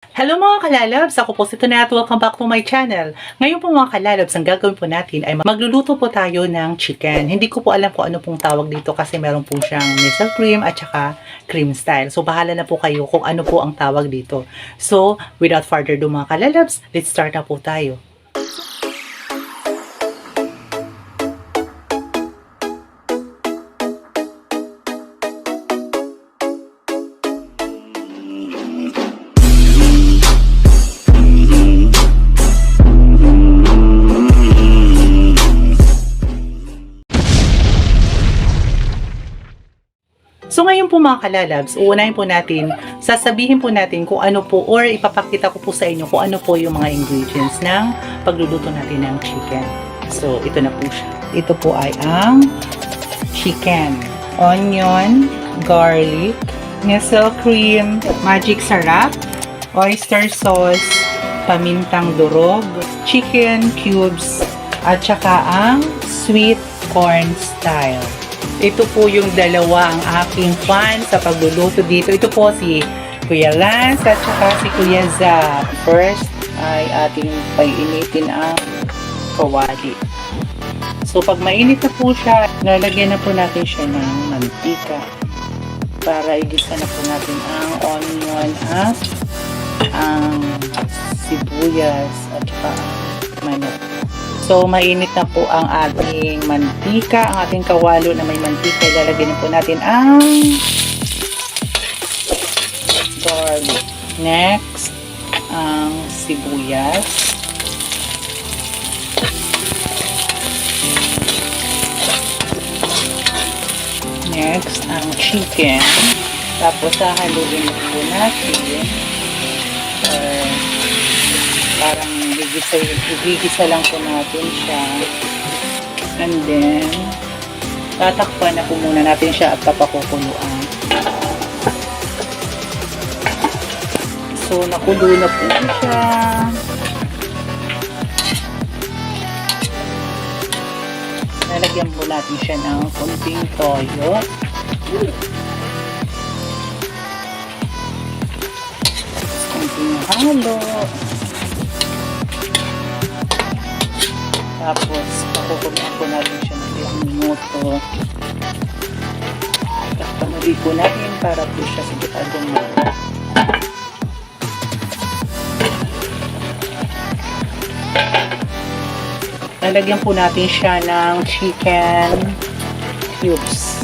Hello mga kalalabs! Ako po si Tonette. Welcome back to my channel. Ngayon po mga kalalabs, ang gagawin po natin ay magluluto po tayo ng chicken. Hindi ko po alam kung ano pong tawag dito kasi meron po siyang Nestle cream at saka cream style. So bahala na po kayo kung ano po ang tawag dito. So without further ado mga kalalabs, let's start na po tayo. So ngayon po mga kalalabs, uunahin po natin, sasabihin po natin kung ano po or ipapakita ko po sa inyo kung ano po yung mga ingredients ng pagluluto natin ng chicken. So ito na po siya. Ito po ay ang chicken, onion, garlic, Nestle cream, magic sarap, oyster sauce, pamintang durog, chicken cubes, at saka ang sweet corn style. Ito po yung dalawa ang aking fan sa pagluluto dito. Ito po si Kuya Lance at saka si Kuya Zap. First ay ating painitin ang kawali. So pag mainit na po siya, lalagyan na po natin siya ng mantika para igisa na po natin ang onion at ang sibuyas at saka manok. So, mainit na po ang ating mantika, ang ating kawalo na may mantika. Ilalagay na po natin ang garlic. Next, ang sibuyas. Next, ang chicken. Tapos, hahaluin na po natin. Parang gigisa lang po natin siya. And then, tatakpan na po muna natin siya at papakukuluan. So, nakulo na po siya. Nalagyan po natin siya ng konting toyo. Konting halo. Tapos, pakukuluan po natin siya ng ilang minuto. Takpan ulit po natin para po siya sigitadong mata. Lalagyan po natin siya ng chicken cubes.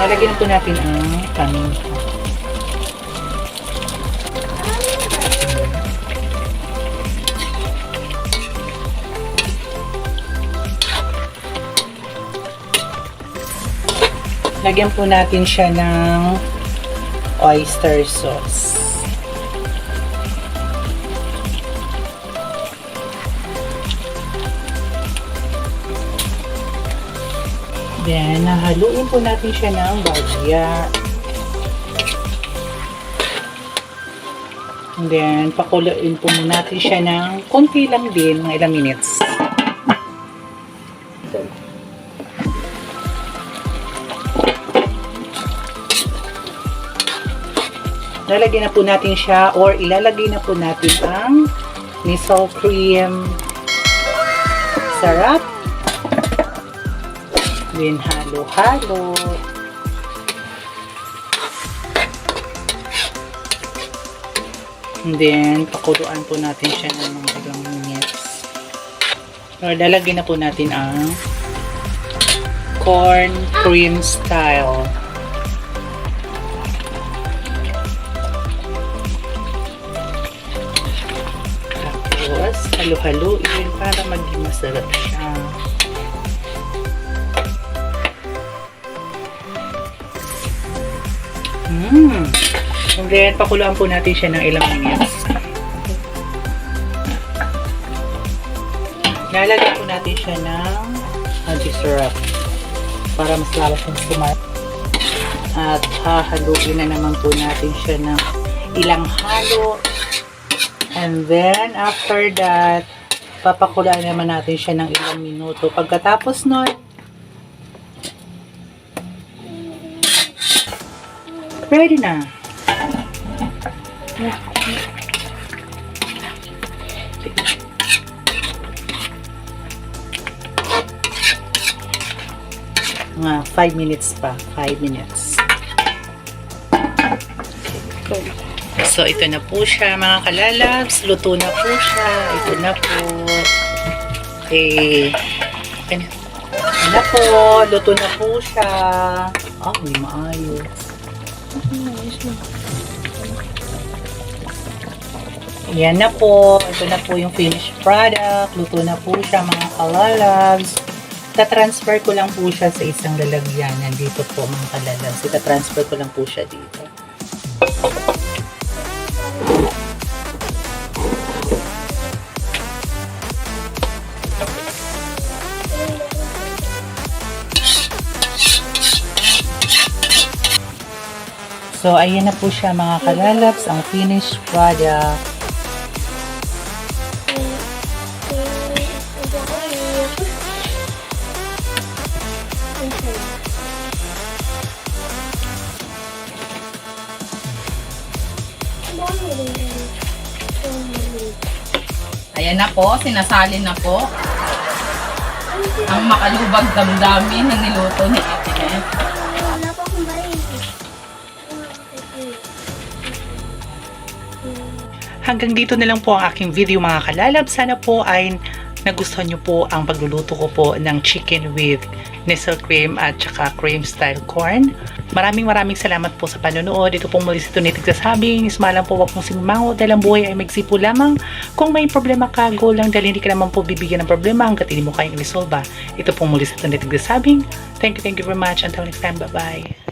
Lalagyan po natin ang paminta. Lagyan po natin siya ng oyster sauce. Then, haluin po natin siya ng bagya. And then, pakuluin po muna natin siya ng konti lang din, mga ilang minutes. Lalagyan na po natin siya or ilalagay na po natin ang Nestle cream sarap. Then, halo-halo. And then, pakuluan po natin siya ng mga ilang minutes. Or, lalagyan na po natin ang corn cream style. Tapos, halo-haluin para maging masarap siya. And then, pakuluan po natin siya ng ilang minutes. Lalagyan po natin siya ng syrup para mas lalo siyang sumat. At hahaluin na naman po natin siya ng ilang halo. And then, after that, papakulaan naman natin siya ng ilang minuto. Pagkatapos nun, ready na. Mga 5 minutes pa. 5 minutes. So, ito na po siya, mga kalalabs. Luto na po siya. Ito na po. Okay. Okay na. Ito na po. Luto na po siya. May maayos. Yan na po. Ito na po yung finished product. Luto na po siya, mga kalalabs. Ita-transfer ko lang po siya sa isang lalagyan. Nandito po, mga kalalabs. Ita-transfer ko lang po siya dito. So, ayan na po siya, mga kalalabs, ang finished product. Ayan na po, sinasalin na po ang makalubag damdamin na niluto ni Tonette. Hanggang dito na lang po ang aking video, mga kalalab. Sana po ay nagustuhan nyo po ang pagluluto ko po ng chicken with Nestle cream at saka cream style corn. Maraming salamat po sa panonood. Ito pong muli si Tonette nagsasabing, ismalang po wag mong simango dahil ang buhay ay magsipo lamang. Kung may problema ka, go lang dahil hindi ka naman po bibigyan ng problema hanggat hindi mo kayang resolve. Ito pong muli si Tonette nagsasabing, thank you very much. Until next time, bye-bye.